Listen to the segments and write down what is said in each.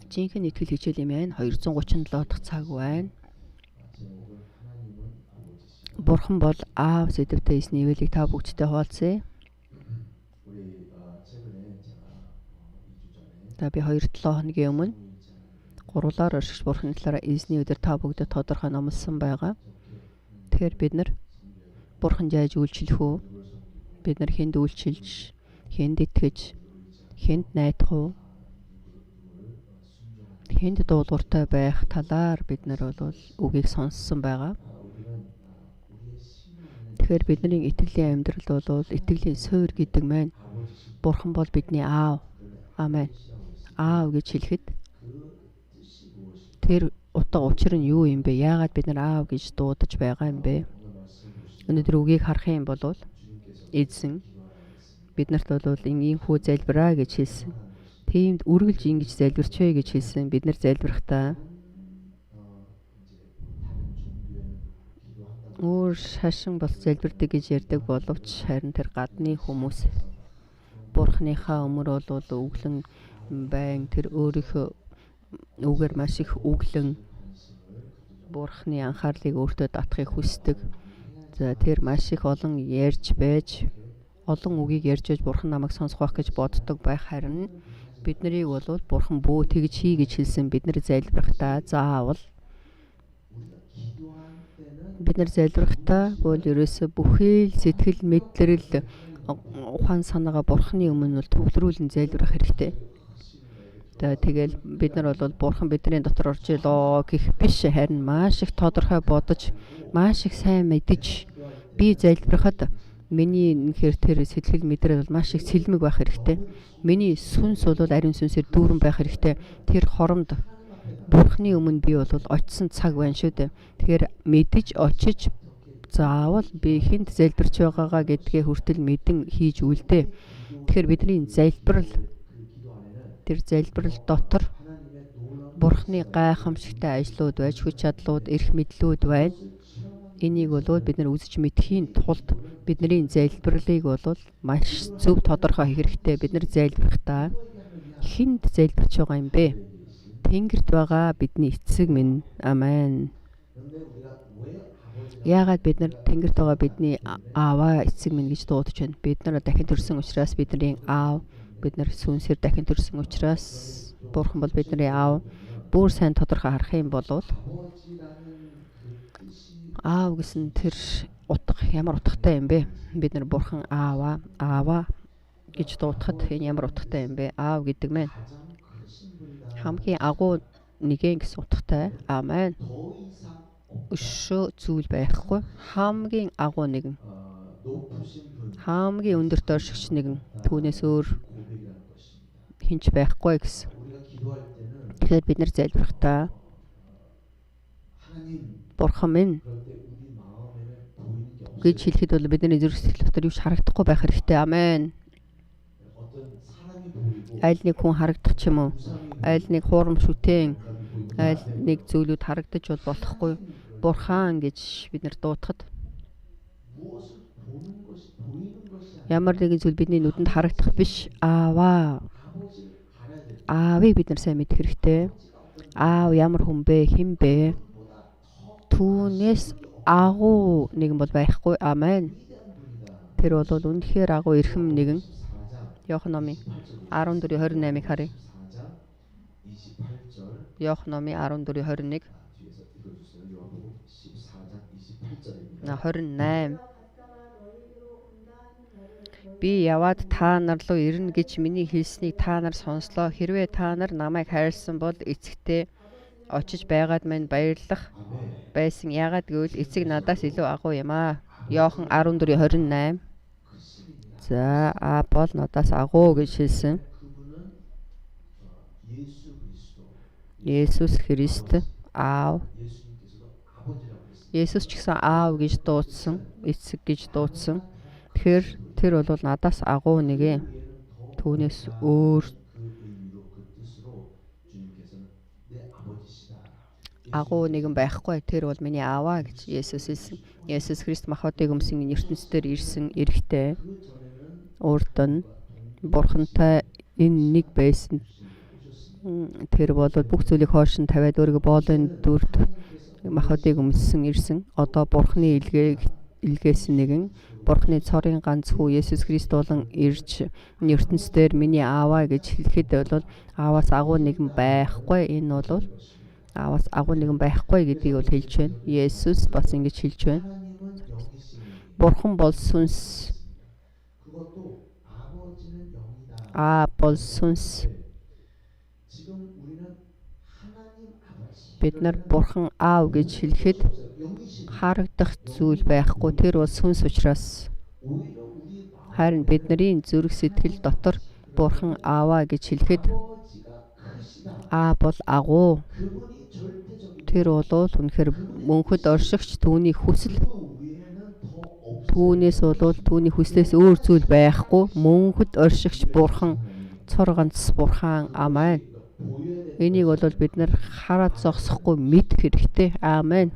Жинхэнэ итгэл хичээл юм байна. 237 дахь цаг байна. Бурхан бол аав сэдвтэй эсний ивэлийг та бүгдтэй хуваалцъя. Би 2-7 хоногийн өмнө гурлаар оршиж Бурханы талаараа эзний өдөр та бүгдэд тодорхой номлосон байгаа. Тэгэхээр бид нар Бурханд яаж үйлчлэх үү? Бид нар хэнд үйлчилж, хэнд итгэж, хэнд найдах уу? Хэнд дуулууртай байх талаар бид нар бол үгийг сонссон байгаа. Тэгэхээр бидний итгэлийн амьдрал бол итгэлийн суурь гэдэг маань Бурхан бол бидний аав. Амен. Аав гэж хэлэхэд тэр утга учир нь юу юм бэ? Яагаад бид нар аав гэж дуудаж байгаа юм бэ? Өнөөдөр үгийг харах юм бол эзэн биднэрт бол инхүү залбираа гэж хэлсэн. Тиймд үргэлж ингэж залбирчвэ гэж хэлсэн. Бид нар залбирахдаа өөр шашин бас залбирдаг гэж ярьдаг боловч харин тэр гадны хүмүүс Бурханыхаа өмнөр бол өглөн байн тэр өөрийнхөө үгээр маш их өглөн Бурханы анхаарлыг өөртөө татахыг хүсдэг. За тэр маш их олон ярьж байж олон үгийг ярьж байж Бурхан намайг сонсох байх гэж боддог байх харин бид нарыг бол Бурхан бөө тэгж хий гэж хэлсэн. Бид нар залбирахдаа заавал бид нар залбирахдаа бол ерөөсө бүхэл сэтгэл мэдрэл ухаан санаагаа Бурханы өмнө бол төвлөрүүлэн залбирах хэрэгтэй. Тэгэл бид нар бол Бурхан бидний дотор орж илоо гэх биш харин маш их тодорхой бодож маш их сайн мэдж би залбирахад миний үнэхээр тэр сэтгэл мэдрэл бол маш их сэлмэг байх хэрэгтэй. Миний сүнс бол ариун сүнсээр дүүрэн байх хэрэгтэй. Тэр хоромд Бурханы өмнө би бол очисон цаг байна шүү дээ. Тэгэхээр мэдж очиж заавал би хэнд залбирч байгаагаа гэдгээ хүртэл мэдэн хийж үлдээ. Тэгэхээр бидний залбирал тэр залбирал дотор Бурханы гайхамшигтай ажлууд байж хүч чадлууд, эрх мэдлүүд байна. Энийг бол бид нар үзэж мэдхийн тулд бидний залбирлыг бол маш зөв тодорхой хийх хэрэгтэй. Бид нар залбирахдаа хэнд залбирч байгаа юм бэ? Тэнгэрт байгаа бидний эцэг минь. Амен. Яагаад бид нар тэнгэрт байгаа бидний ааваа эцэг минь гэж дуудаж байна? Бид нар дахин төрсөн учраас бидний аав, бид нар сүнсээр дахин төрсөн учраас Бурхан бол бидний аав. Бүр сайн тодорхой харах юм бол аав гэсэн тэр утга ямар утгатай юм бэ? Бид нар Бурхан ааваа гэж дуудахад энэ ямар утгатай юм бэ? Аав гэдэг маань хамгийн агуу нэгэн гэсэн утгатай. Амен. Өшөө зүйл байхгүй. Хамгийн агуу нэгэн. Хамгийн өндөрт оршигч нэгэн. Түүнээс өөр хинч байхгүй гэсэн. Тэгэхээр бид нар залбирахдаа Бурхан минь гэж хэлэхэд бол бидний зүрх сэтгэл дотор юу ч харагдахгүй байх хэрэгтэй. Амен. Аль нэг хүн харагдах ч юм уу? Аль нэг хуурамч үтэн, аль нэг зүйлүүд харагдаж бол болохгүй. Бурхан гэж бид нар дуудахад ямар нэгэн зүйл бидний нүдэнд харагдах биш. Аавыг бид нар сайн мэдэх хэрэгтэй. Аав ямар хүн бэ? Хэн бэ? Түүнээс агуу нэгэн бол байхгүй. Амен. Тэр бол үнэхээр агуу эрхэм нэгэн. Иохан номын 14:28-ыг харъя. Иохан номын 14:21. 28. Би яваад та нар руу ирнэ гэж миний хэлснийг та нар сонслоо. Хэрвээ та нар намайг хайрлсан бол эцэгтэй очиж байгаад мань баярлах байсан. Яагаад гэвэл эцэг надаас илүү агуу юм аа. Иохан 14:28. За бол надаас агуу гэж хэлсэн. Есүс Христ аав. Есүс ч гэсэн аав гэж дуудсан, эцэг гэж дуудсан. Тэгэхээр тэр бол надаас агуу нэгэн. Түүнээс өөр агуу нэгэн байхгүй. Тэр бол миний ааваа гэж Есүс хэлсэн. Есүс Христ махбодыг өмсөн ертөнцийн ирсэн эрэгтэй. Урд нь Бурхантай энэ нэг байсан. Тэр бол бүх зүйлийг хойш нь тавиад өөрийгөө боолын дүрд махбодыг өмссөн ирсэн. Одоо Бурхны илгээс нэгэн Бурхны цорын ганц хүү Есүс Христ болон ирж ертөнцийн миний ааваа гэж хэлэхэд бол ааваас агуу нэгэн байхгүй. Энэ бол ааваас агуу нэгэн байхгүй гэдгийг бол хэлж байна. Есүс бас ингэж хэлж байна. Бурхан бол сүнс. Бол сүнс. Бид нар Бурхан аав гэж хэлэхэд харагдах зүйл байхгүй. Тэр бол сүнс учраас. Харин бидний зүрх сэтгэл дотор Бурхан ааваа гэж хэлэхэд бол агуу. Тэр бол үнэхээр мөнхөд оршигч түүний хүсэл. Түүнээс бол түүний хүслээс өөр зүйл байхгүй. Мөнхөд оршигч Бурхан, цор ганц Бурхан. Амен. Энийг бол бид нар хараад зогсохгүй мэдэх хэрэгтэй. Амен.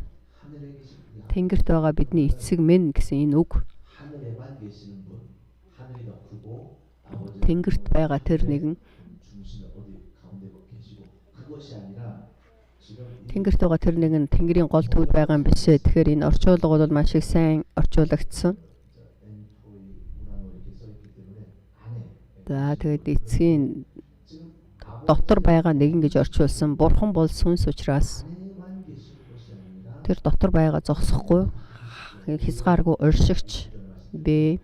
Тэнгэрт байгаа бидний эцэг минь гэсэн энэ үг. Тэнгэрт байгаа тэр нэгэн Тэнгэрийн гол төвд байгаа юм биш ээ. Тэгэхээр энэ орчуулга бол маш их сайн орчуулагдсан. За тэгээд эцгийн дотор байгаа нэгэн гэж орчуулсан. Бурхан бол сүнс учраас тэр дотор байгаа зогсохгүй хязгааргүй оршигч. Би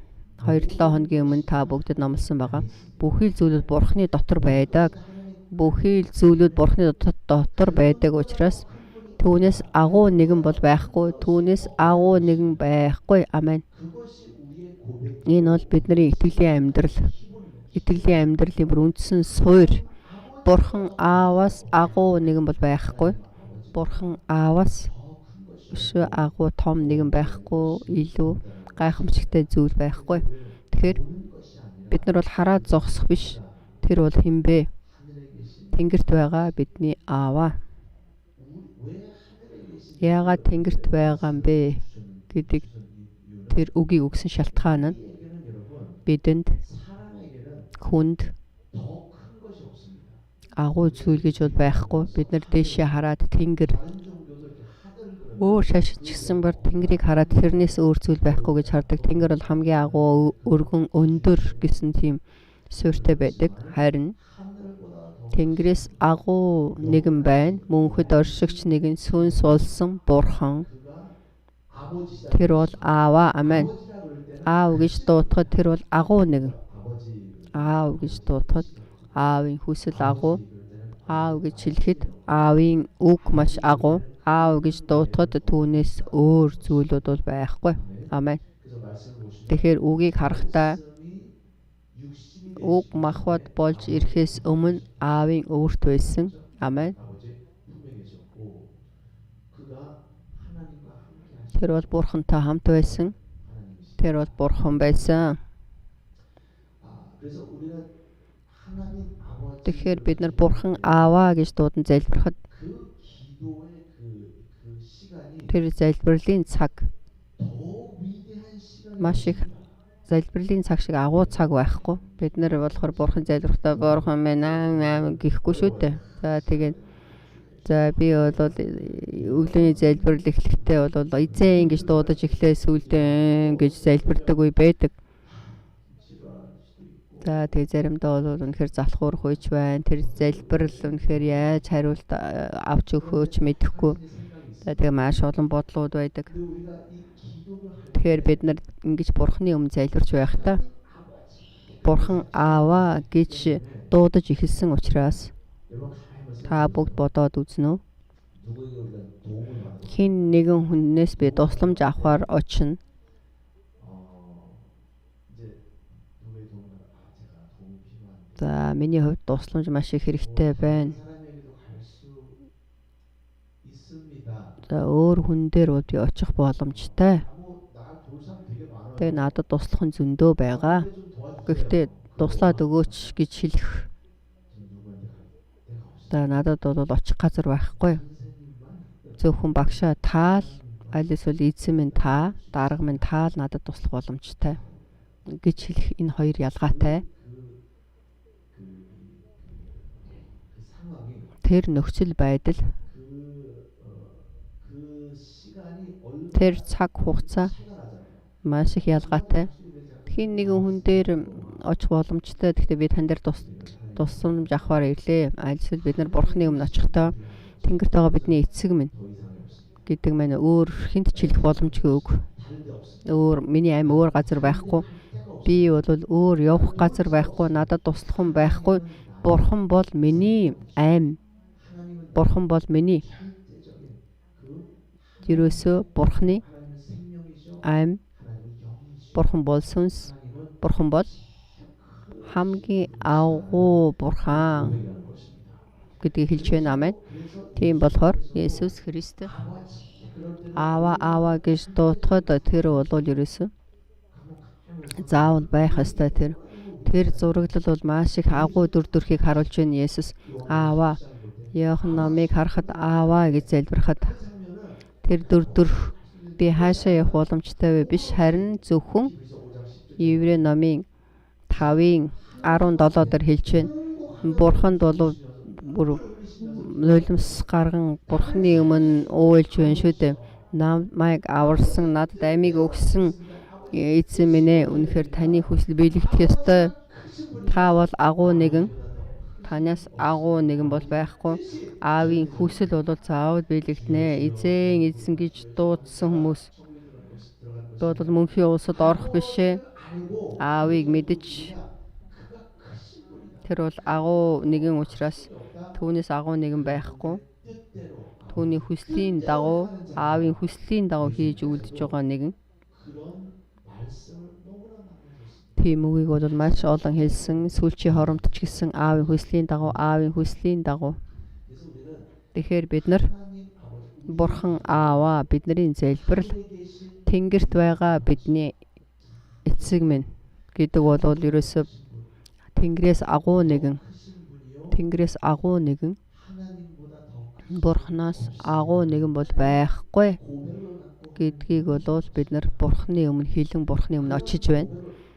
2-7 хоногийн өмнө та бүгдэд номлосон байгаа. Бүхий л зүйлүүд Бурханы дотор байдаг. Бүхий л зүйлүүд Бурханы дотор байдаг учраас түүнээс агуу нэгэн бол байхгүй. Түүнээс агуу нэгэн байхгүй. Амен. Энэ бол бидний итгэлийн амьдралын бүр үндсэн суурь. Бурхан ааваас агуу нэгэн бол байхгүй. Бурхан ааваас агуу том нэгэн байхгүй. Илүү гайхамшигтай зүйл байхгүй. Тэгэхээр бид нар бол хараад зогсох биш. Тэр бол хэн бэ? Тэнгэрт байгаа бидний ааваа. Яагаад тэнгэрт байгаа юм бэ гэдэг тэр үгийг өгсөн шалтгаан нь бидэнд хүнд агуу зүйл гэж бол байхгүй. Бид нар дээшээ хараад тэнгэр шашиж гисэн бар тэнгэрийг хараад тэрнээс өөр зүйл байхгүй гэж хардаг. Тэнгэр бол хамгийн агуу өргөн өндөр гэсэн тийм суурьтай байдаг. Харин тэнгэрээс агуу нэгэн байна. Мөнхөд оршигч нэгэн сүнс болсон Бурхан. Тэр бол ааваа. Амен. Аав гэж дуудахад тэр бол агуу нэгэн. Аав гэж дуудахад аавын хүсэл агуу. Аав гэж хэлэхэд аавын үг маш агуу. Аав гэж дуудахад түүнээс өөр зүйлүүд бол байхгүй. Амен. Тэгэхээр үгийг харахтаа үг махбод болж ирэхээс өмнө аавын өвөрт байсан. Амен. Тэр бол Бурхантай хамт байсан. Тэр бол Бурхан байсан. Тэгэхээр бид нар Бурхан ааваа гэж дуудан залбирахад тэр залбирлын цаг маш их залбирлын цаг шиг агуу цаг байхгүй. Бид нар болохоор Бурхан залбирхдаа Бурхан минь аа гэхгүй шүү дээ. За тэгээд би бол өглөөний залбирал эхлэхдээ бол эзэн гэж дуудаж эхлээ сүлдээ гэж залбирдаг үе байдаг. За тэгээд заримдаа бол үнэхээр залхуурах үеч байна. Тэр залбирал үнэхээр яаж хариулт авч өгөхөөч мэдэхгүй. За тэгээд маш олон бодлууд байдаг. Тэгэхээр бид нар ингэж Бурханы өмнө залбирч байхдаа Бурхан ааваа гэж дуудаж эхэлсэн учраас та бүгд бодоод үзнэ үү? Хин нэгэн хүннээс би тусламж авахар очино. За миний хувьд тусламж маш их хэрэгтэй байна. За өөр хүн дээр бол би очих боломжтой. Тэгээ надад туслах нь зөндөө байгаа. Гэхдээ туслаад өгөөч гэж хэлэх. За надад бол очих газар байхгүй. Зөвхөн багшаа таал, аль эсвэл эзэн минь та, дарга минь таал надад туслах боломжтой гэж хэлэх энэ хоёр ялгаатай. тэр нөхцөл байдал, тэр цаг хугацаа маш их ялгаатай. Хин нэгэн хүн дээр очих боломжтой. Гэхдээ би тань дээр тусламж авахаар ирлээ. Альсвал бид нар Бурхны өмнө очихдоо Тэнгэрт байгаа бидний эцэг минь гэдэг маань өөр хинт ч хэлэх боломжгүй үг. Миний амь өөр газар байхгүй. Би бол өөр явах газар байхгүй. Надад туслах хүн байхгүй. Бурхан бол миний амь. Бурхан бол миний ерөөсөө Бурханы амь. Бурхан бол сүнс. Бурхан бол хамгийн агуу Бурхан гэдгийг хэлж байна. Амен. Тийм болохоор Есүс Христ Аава гэж дуутахад тэр бол ерөөсөө заавал байх ёстой. Тэр зураглал бол маш их агуу дүр төрхийг харуулж байна. Есүс Аава Иохан номыг харахад Аава гэж залбирахад тэр дүр төрх би хаашаа явах боломжтой вэ? Биш харин зөвхөн Еврей номын 5-ын 17 дээр хэлж байна. Бурханд бол бүр нулимс гарган Бурханы өмнө уйлж байна шүү дээ. Намайг аварсан, надад амийг өгсөн эзэн минь ээ, үнэхээр таны хүсэл биелэгдэх ёстой. Та бол агуу нэгэн. Танаас агуу нэгэн бол байхгүй. Аавын хүсэл бол заавал биелэгдэнэ. Эзэн гэж дуудсан хүмүүс бол мөнхийн улсад орох бишээ. Аавыг мэдж тэр бол агуу нэгэн учраас түүнээс агуу нэгэн байхгүй. Түүний хүслийн дагуу, аавын хүслийн дагуу хийж үлдэж байгаа нэгэн. Тийм үгийг бол маш олон хэлсэн. Сүүлчийн хоромт ч гэсэн аавын хүслийн дагуу. Тэгэхээр бид нар Бурхан Аава бидний залбирал Тэнгэрт байгаа бидний эцэг минь гэдэг бол ерөөсөө Тэнгэрээс агуу нэгэн. Бурханаас агуу нэгэн бол байхгүй гэдгийг бол бид нар Бурханы өмнө хэлэн Бурханы өмнө очиж байна.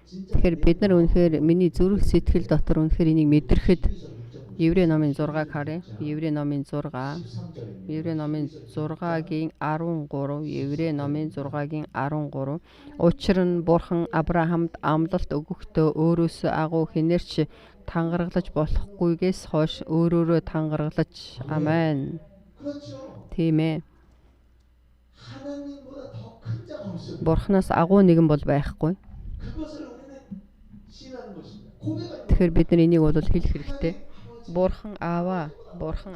Тэгэхээр бид нар үнэхээр миний зүрх сэтгэл дотор үнэхээр энийг мэдрэхэд Еврей номын 6-ыг харъя. Еврей номын 6-гийн 13. Учир нь Бурхан Авраамд амлалт өгөхдөө өөрөөсөө агуу хинээрч тангаргалж болохгүйгээс хойш өөрөөрөө тангаргалж. Амен. Тийм ээ. Бурханаас агуу нэгэн бол байхгүй. Тэгэхээр бид нар энийг бол хэлэх хэрэгтэй. Бурхан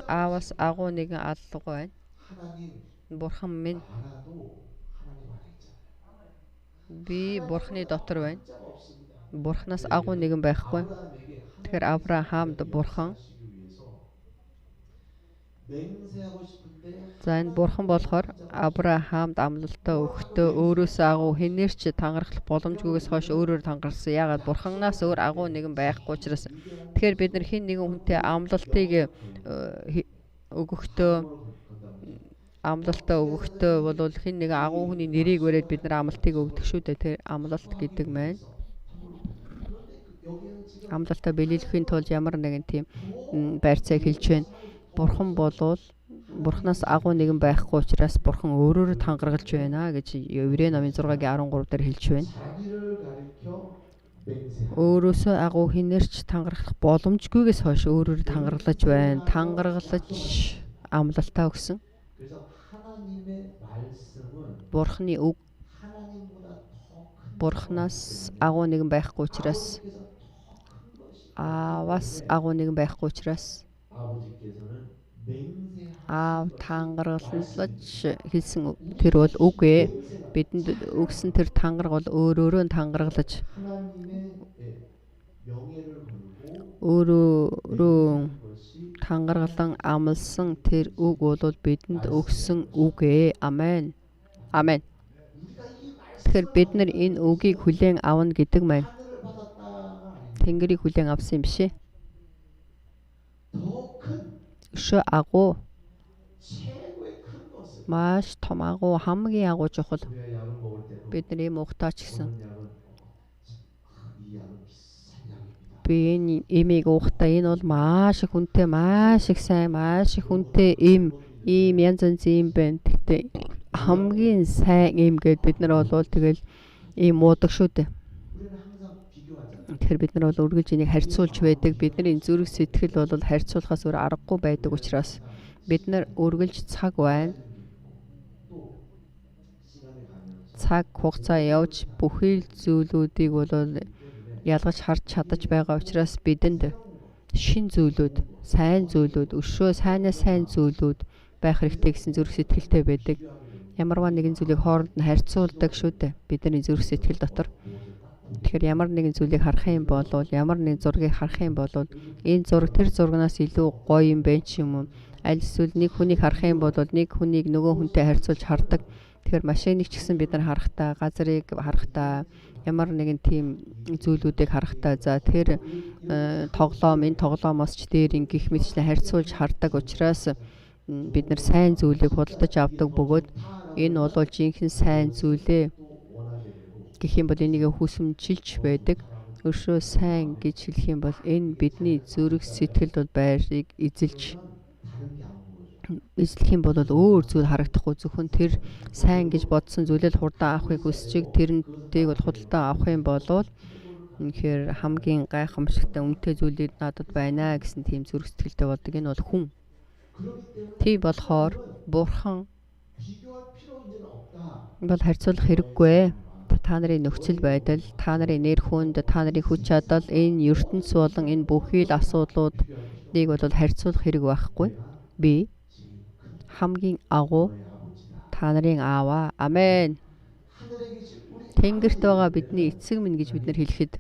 Ааваас агуу нэгэн алга байна. Бурхан минь би Бурханы дотор байна. Бурханаас агуу нэгэн байхгүй. Тэгэхээр Авраамд Бурхан за энэ Бурхан болохоор Авраамд амлалтаа өгөхдөө өөрөөсөө агуу хинээрч тангарах боломжгүйгээс хойш өөрөөр тангарсан. Яагаад Бурханаас өөр агуу нэгэн байхгүй учраас. Тэгэхээр бид нар хэн нэгэн хүнтэй амлалтаа өгөхдөө бол хэн нэгэн агуу хүний нэрийг өрөөд бид нар амлалтыг өгдөг шүү дээ. Тэр амлалт гэдэг маань амлалтаа биелүүлэхийн тулд ямар нэгэн тийм байрцааг хэлж байна. Бурхан болвол Бурханаас агуу нэгэн байхгүй учраас Бурхан өөрөөрөө тангаргалж байна гэж Еврей номын 6-гийн 13 дээр хэлж байна. Өөрөөсөө агуу хинээрч тангарах боломжгүйгээс хойш өөрөөрөө тангаргалж байна. Тангаргалж амлалтаа өгсөн. Бурханы үг Бурханаас агуу нэгэн байхгүй учраас Ааваас агуу нэгэн байхгүй учраас Аав тангаргалж хэлсэн тэр бол үг ээ. Бидэнд өгсөн тэр тангараг бол өөрөөрөө тангаргалж өөрөөрөө тангаргалан амлсан тэр үг бол бидэнд өгсөн үг ээ. Амен. Амен. Тэгэхээр бид нар энэ үгийг хүлээн авна гэдэг маань Тэнгэрийг хүлээн авсан юм биш ээ. Өшөө агуу маш том агуу хамгийн агуу чухал. Бид нар ийм ухтаач гэсэн би энэ имийг уухтаа энэ бол маш их хүнтэй, маш их сайн, маш их хүнтэй ийм янз янзын юм байна. Тэгтээ хамгийн сайн ийм гэд бид нар бол тэгэл ийм уудаг шүү дээ. Тэгэхээр бид нар бол үргэлж энийг харьцуулж байдаг. Бидний зүрх сэтгэл бол харьцуулахаас өөр аргагүй байдаг учраас бид нар үргэлж цаг байна. Цаг хугацаа явж бүхий л зүйлүүдийг бол ялгаж харж чадаж байгаа учраас бидэнд шин зүйлүүд, сайн зүйлүүд, өшөө сайнаас сайн зүйлүүд байх хэрэгтэй гэсэн зүрх сэтгэлтэй байдаг. Ямарваа нэгэн зүйлийг хооронд нь харьцуулдаг шүү дээ. Бидний зүрх сэтгэл дотор. Тэгэхээр ямар нэгэн зүйлийг харах юм бол, ямар нэгэн зургийг харах юм бол энэ зураг тэр зургаас илүү гоё юм бэ ч юм уу. Аль эсвэл нэг хүнийг харах юм бол нэг хүнийг нөгөө хүнтэй харьцуулж хардаг. Тэгэхээр машиныг ч гэсэн бид нар харахтаа, газрыг харахтаа, ямар нэгэн тийм зүйлүүдийг харахтаа за тэр тоглоом, энэ тоглоомоос ч дээр ингэх мэтчлэн харьцуулж хардаг учраас бид нар сайн зүйлийг худалдаж авдаг бөгөөд энэ бол жинхэнэ сайн зүйлээ гэх юм бол энийг хүсэмжилж байдаг. Өшөө сайн гэж хэлэх юм бол энэ бидний зүрх сэтгэлд бол байрыг эзэлж юм бол өөр зүйл харагдахгүй, зөвхөн тэр сайн гэж бодсон зүйлэл хурдан авахыг хүсэж тэрнтэйг бол худалдан авах юм бол үнэхээр хамгийн гайхамшигтай үнэтэй зүйлүүд надад байна гэсэн тийм зүрх сэтгэлтэй болдог. Энэ бол хүн. Тийм болохоор Бурхан бол харьцуулах хэрэггүй. Та нарын нөхцөл байдал, та нарын нэр хүнд, та нарын хүч чадал, энэ ертөнц болон энэ бүхий л асуудлуудыг бол харьцуулах хэрэг байхгүй. Би хамгийн агуу та нарын ааваа. Амен. Тэнгэрт байгаа бидний эцэг минь гэж бид нар хэлэхэд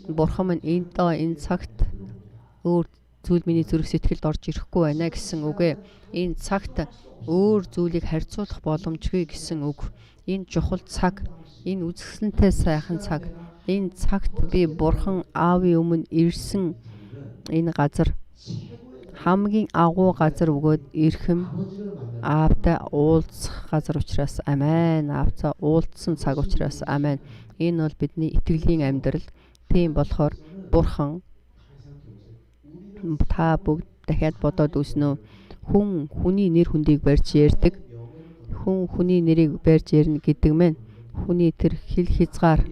Бурхан минь энэ цагт өөр зүйл миний зүрх сэтгэлд орж ирэхгүй байна гэсэн үг ээ. Энэ цагт өөр зүйлийг харьцуулах боломжгүй гэсэн үг. Энэ чухал цаг, энэ үзэсгэлэнтэй сайхан цаг. Энэ цагт би Бурхан аавын өмнө ирсэн энэ газар хамгийн агуу газар өгөөд ирхэм аавтай уулзах газар учраас амен. Аавцаа уулзсан цаг учраас амен. Энэ бол бидний итгэлийн амьдрал. Тийм болохоор Бурхан та бүгд дахиад бодоод үснэ. Хүн хүний нэр хүндийг барьж ярьдаг. Хүн хүний нэрийг барьж ярина гэдэг мэн. Хүний тэр хил хязгаар.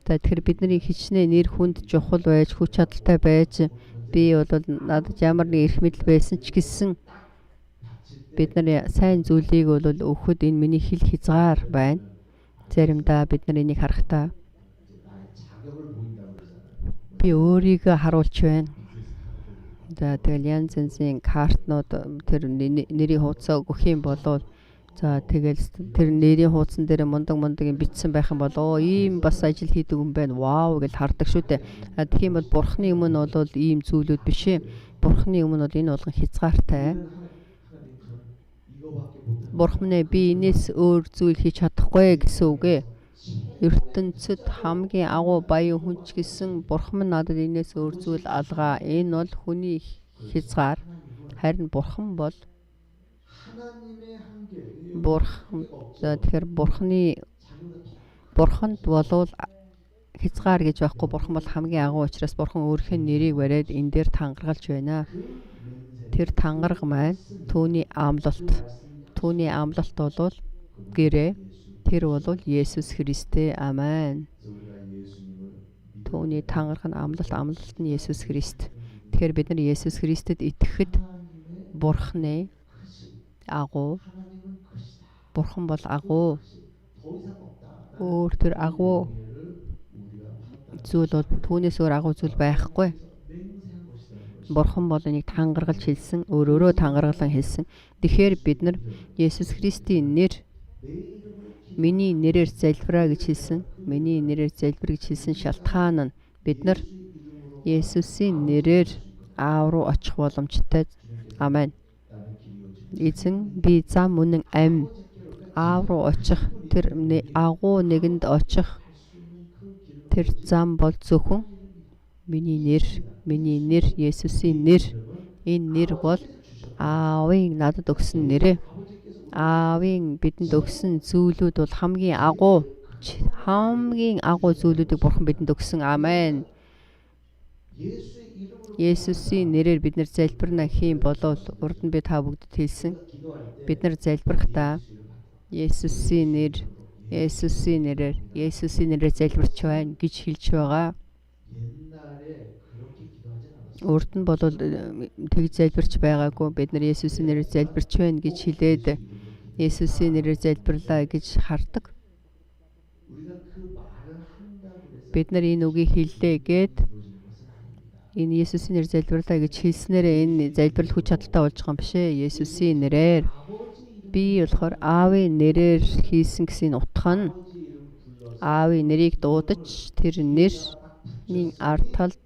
Тэгэхээр бидний хичнээн нэр хүнд чухал байж, хүч чадалтай байж би бол надад ямар нэг эрх мэдэл байсан ч гэсэн бид нар сайн зүйлийг бол өгөхөд энэ миний хил хязгаар байна. Заримдаа бид нар энийг харахтаа би өөрийгөө харуулж байна. За тэгэл янз янзын картнууд тэр нэрийн хуудасаа өгөх юм бол за тэгэл тэр нэрийн хуудсан дээр мундаг юм бичсэн байх юм бол ийм бас ажил хийдэг юм байна. Вау гэж хардаг шүү дээ. Тийм бол Бурхны өмнө бол ийм зүйлүүд биш ээ. Бурхны өмнө бол энэ болгон хязгаартай. Бурхан минь би энэс өөр зүйл хийж чадахгүй гэсэн үг ээ. ертөнцид хамгийн агуу баян хүн ч гэсэн Бурхан минь надад энэс өөр зүйл алгаа. Энэ бол хүний хязгаар. Харин Бурхан бол тэгэхээр Бурханд болвол хязгаар гэж байхгүй. Бурхан бол хамгийн агуу учраас Бурхан өөрийнхөө нэрийг бариад энэ дээр тангаргалж байна. Тэр тангараг маань түүний амлалт. Түүний амлалт бол гэрээ. Тэр бол Есүс Христэ. Амен. Түүний тангараг нь амлалт нь Есүс Христ. Тэгэхээр бид нар Есүс Христэд итгэхэд Бурханы агуу. Бурхан бол агуу. Өөр тэр агуу зүйл бол түүнээс өөр агуу зүйл байхгүй. Бурхан бол энийг тангаргалж хэлсэн, өөрөөрөө тангаргалан хэлсэн. Тэгэхээр бид нар Есүс Христийн нэр миний нэрээр залбираа гэж хэлсэн. Миний нэрээр залбир гэж хэлсэн шалтгаан нь бид нар Есүсийн нэрээр аав руу очих боломжтой. Амен. Эзэн би зам үнэн амь аав руу очих тэр агуу нэгэнд очих тэр зам бол зөвхөн миний нэр Есүсийн нэр. Энэ нэр бол аавын надад өгсөн нэрээ. Аавын бидэнд өгсөн зүйлүүд бол хамгийн агуу зүйлүүдийг Бурхан бидэнд өгсөн. Амен. Есүсийн нэрээр бид нар залбирна хэм болов урд нь би та бүгдэд хэлсэн. Бид нар залбирахдаа Есүсийн нэрээр залбирч байна гэж хэлж байгаа. Урд нь бол тэгж залбирч байгаагүй. Бид нар Есүсийн нэрээр залбирч байна гэж хэлээд Есүсийн нэрээр залбирлаа гэж хардаг. Бид нар энэ үгийг хэллээ гэд энэ Есүсийн нэрээр залбирлаа гэж хэлснээрээ энэ залбирал хүч чадалтай болж байгаа юм биш ээ. Есүсийн нэрээр би болохоор Аавын нэрээр хийсэн гэсэн утга нь Аавын нэрийг дуудаж тэр нэрний ард талд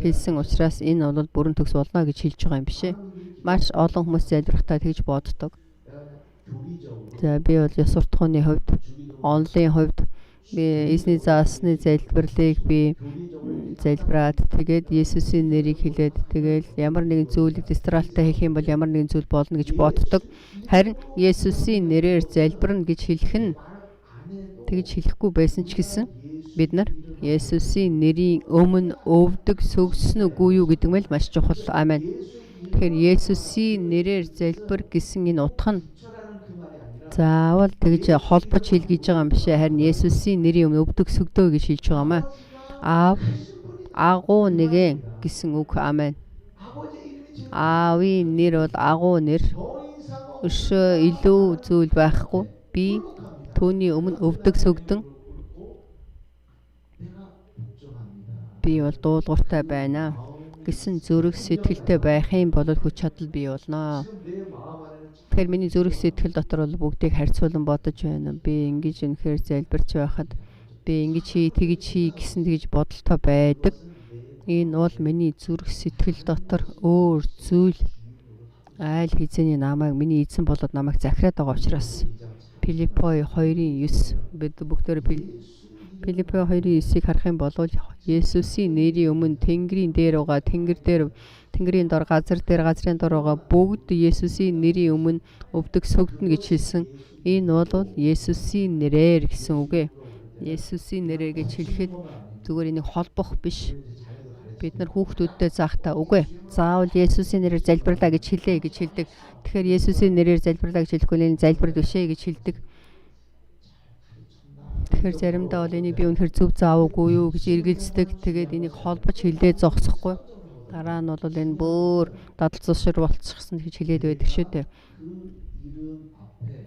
хэлсэн учраас энэ бол бүрэн төгс болно гэж хэлж байгаа юм биш ээ. Маш олон хүмүүс залбирахдаа тэгж боддог. За би бол ёс суртахууны хувьд, онлын хувьд би эзний заасны залбирлыг би залбираад тэгээд Есүсийн нэрийг хэлээд тэгэл ямар нэгэн зүйлийг дистралтай хийх юм бол ямар нэгэн зүйл болно гэж боддог. Харин Есүсийн нэрээр залбирна гэж хэлэх нь тэгж хэлэхгүй байсан ч гэсэн бид нар Есүсийн нэрийн өмнө өвдөг сөгсөн үгүй юу гэдэг нь маш чухал. Амен. Тэгэхээр Есүсийн нэрээр залбир гэсэн энэ утга нь заавал тэгж холбож хэлгийж байгаа юм биш ээ. Харин Есүсийн нэрийн өмнө өвдөг сөгдөө гэж хэлж байгаа юм аа. Аав агуу нэгэн гэсэн үг. Амен. Аавын нэр бол агуу нэр. Өшөө илүү зүйл байхгүй. Би түүний өмнө өвдөг сөгдөн би бол дуулууртай байна гэсэн зүрх сэтгэлтэй байх юм бол хүч чадал бий болно. Тэгэхээр миний зүрх сэтгэл дотор бол бүгдийг харьцуулан бодож байна. Би ингэж үнэхээр залбирч байхад би ингэж тэгж гэсэн тэгж бодолтой байдаг. Энэ бол миний зүрх сэтгэл дотор өөр зүйл айл хизээний намайг миний эзэн болоод намайг захираад байгаа учраас Филиппой 2:9 бид бүгдээр Филиппой 2:9-ийг харах юм бол Есүсийн нэрийн өмнө Тэнгэрийн дээр байгаа Тэнгэрийн дор газрын дор байгаа бүгд Есүсийн нэрийн өмнө өвдөг сөгдөнө гэж хэлсэн. Энэ бол Есүсийн нэрээр гэсэн үг ээ. Есүсийн нэрээр гэж хэлэхэд зүгээр энийг холбох биш. Бид нар хүүхдүүдтэй заахтаа үгүй. Заавал Есүсийн нэрээр залбирлаа гэж хэлээ гэж хэлдэг. Тэгэхээр Есүсийн нэрээр залбирлаа гэж хэлэхгүй энэ залбирд бишээ гэж хэлдэг. Тэгэхээр заримдаа бол энийг би үнэхээр зөв заавгүй юу гэж эргэлздэг. Тэгээд энийг холбож хэлээ зогсохгүй. Дараа нь бол энэ бүр дадал зуршир болчихсон гэж хэлээд байдаг шүү дээ.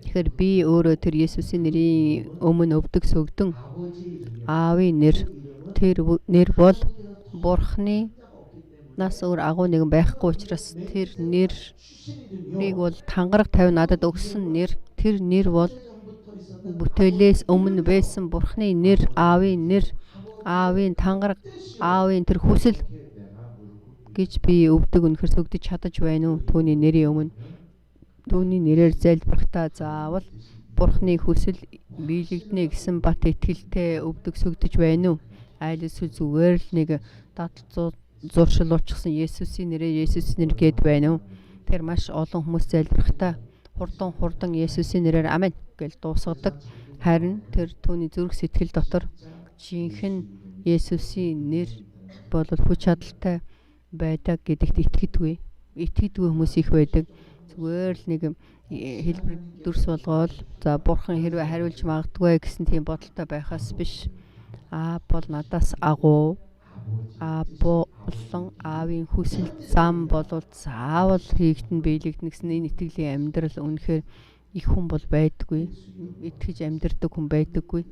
Тэгэхээр би өөрөө тэр Есүсийн нэрийн өмнө өвдөг сөгдөн Аавын нэр тэр нэр бол Бурхны нас өөр агуу нэгэн байхгүй учраас тэр нэрийг бол тангараг тавь надад өгсөн нэр. Тэр нэр бол бүтээлээс өмнө байсан Бурхны нэр, Аавын нэр, Аавын тангараг, Аавын тэр хүсэл гэж би өвдөг үнэхэр сөгдөж чадаж байна уу? Түүний нэрийн өмнө түүний нэрээр залбирахдаа заавал Бурхны хүсэл биелэгдэнэ гэсэн бат итгэлтэй өвдөг сөгдөж байна уу? Айл эсвэл зүгээр л нэг дадал зуршилуулчихсан Есүсийн нэр гээд байна уу? Тэр маш олон хүмүүс залбирахдаа хурдан Есүсийн нэрээр амен гэж дуусгадаг. Харин тэр түүний зүрх сэтгэл дотор жинхэнэ Есүсийн нэр бол хүч чадалтай байдаг гэдэгт итгэдэггүй хүмүүс их байдаг. Зүгээр л нэг хэлбэр дүрс болгоол за бурхан хэрвээ хариулж магадгүй гэсэн тийм бодолтой байхаас биш. Бол надаас агуу. Болон Аавын хүсэл зам болвол заавал хийгдэн биелэгдэнэ гэсэн энэ итгэлийн амьдрал үнэхээр их хүн бол байдаггүй. Итгэж амьдрдаг хүн байдаггүй.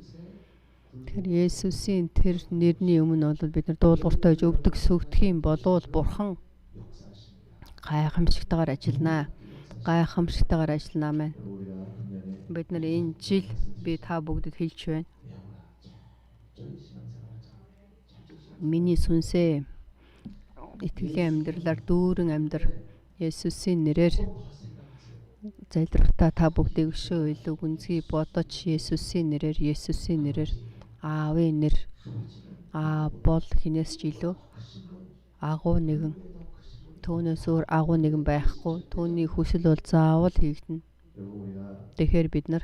Тэр Есүсийн тэр нэрний өмнө бол бид нар дуулууртай өвдөг сөгдөх юм болвол бурхан гайхамшигтайгаар ажиллана мэн. Бид нар энэ жил би та бүгдэд хэлж байна. Миний сүнсээ итгэлийн амьдралаар дүүрэн амьдр Есүсийн нэрээр залбирахдаа та бүгдийг өшөө илүү гүнзгий бодож Есүсийн нэрээр Аавын нэр бол хинээс ч илүү агуу нэгэн түүнээс өөр агуу нэгэн байхгүй. Түүний хүсэл бол заавал хийгдэнэ. Тэгэхээр бид нар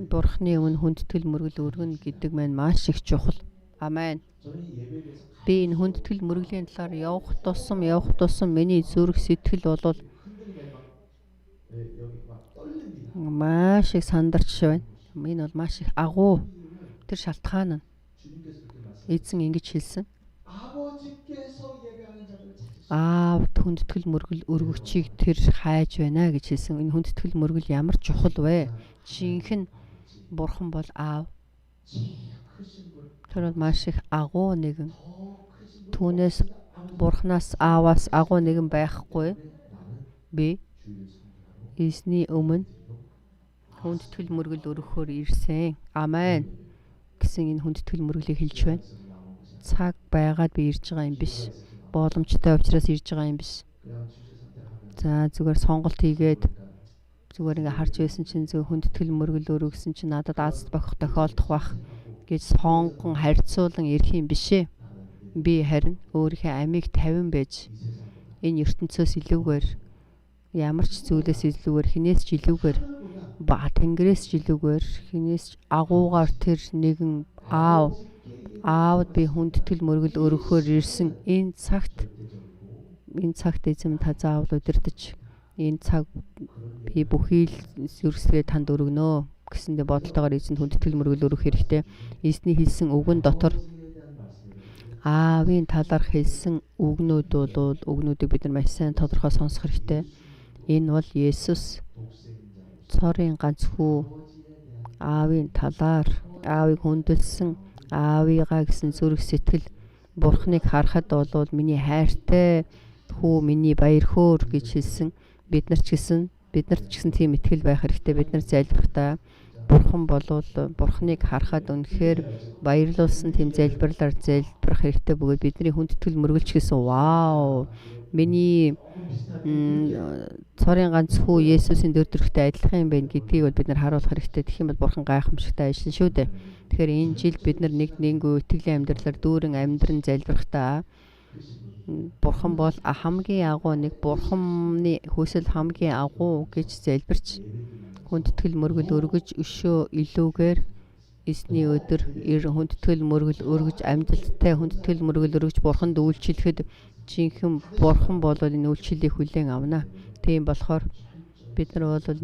Бурхны өмнө хүндэтгэл мөргөл өргөнө гэдэг маань маш их чухал. Амен. Би энэ хүндэтгэл мөргөлийн талаар явах тусам миний зүрх сэтгэл болвол маш их сандарч байна. Энэ бол маш их агуу. Тэр шалтгаан нь эзэн ингэж хэлсэн. Аав хүндэтгэл мөргөл өргөгчийг тэр хайж байна гэж хэлсэн. Энэ хүндэтгэл мөргөл ямар чухал вэ? Жинхэнэ бурхан бол аав. Тэр бол маш их агуу нэгэн. Түүнээс бурханаас ааваас агуу нэгэн байхгүй. Би эзний өмнө хүндэтгэл мөргөл өргөхөөр ирсэн. Амен гэсэн энэ хүндэтгэл мөргөлийг хэлж байна. Цаг байгаад би ирж байгаа юм биш. Боломжтой учраас ирж байгаа юм биш. За зүгээр сонголт хийгээд зүгээр ингээ харж байсан чинь зөв хүндэтгэл мөргөл өргөсөн чинь надад аз бохих тохиолдох бах гэж сонгон харьцуулан ирэх юм бишээ. Би харин өөрийнхөө амийг 50 байж энэ ертөнцөөс илүүгээр ямар ч зүйлээс илүүгээр хинээс ч илүүгээр тэнгэрээс ч илүүгээр хинээс ч агуугаар тэр нэгэн аавд би хүндэтгэл мөргөл өргөхөөр ирсэн. Энэ цагт эзэм та заавал удирдах. Энэ цаг би бүхий л зүрхсээ танд өргөнө гэсэндээ бодолтойгоор эзэнд хүндэтгэл мөргөл өргөх хэрэгтэй. Эзний хэлсэн үгэн дотор аавын талаарх хэлсэн үгнүүд бол үгнүүдийг бид нар маш сайн тодорхой сонсох хэрэгтэй. Энэ бол Есүс цорын ганц хүү аавын талаар аавыг хүндэлсэн аавыгаа гэсэн зүрх сэтгэл бурхныг харахад бол миний хайртай хүү миний баяр хөөр гэж хэлсэн. Бид нарт ч гэсэн тийм итгэл байх хэрэгтэй. Бид нар залбирахдаа бурхан болвол бурхныг харахад үнэхээр баярлуулсан тийм залбирлаар залбирах хэрэгтэй бөгөөд бидний хүндэтгэл мөргөлч гэсэн вау миний цорын ганц хүү Есүсийн дөрөвдөрхтэй адилхан юм байна гэдгийг бол бид нар харуулах хэрэгтэй. Тэгэх юм бол бурхан гайхамшигтай ажиллана шүү дээ. Тэгэхээр энэ жил бид нар нэггүй итгэлийн амьдралаар дүүрэн амьдран залбирахдаа бурхан бол хамгийн агуу нэг бурханы хүсэл хамгийн агуу гэж залбирч хүндэтгэл мөргөл өргөж өшөө илүүгээр эзний өдөр хүндэтгэл мөргөл өргөж амжилттай хүндэтгэл мөргөл өргөж бурханд үйлчлэхэд жинхэнэ бурхан бол энэ үйлчлэлийг хүлээн авна. Тийм болохоор бид нар бол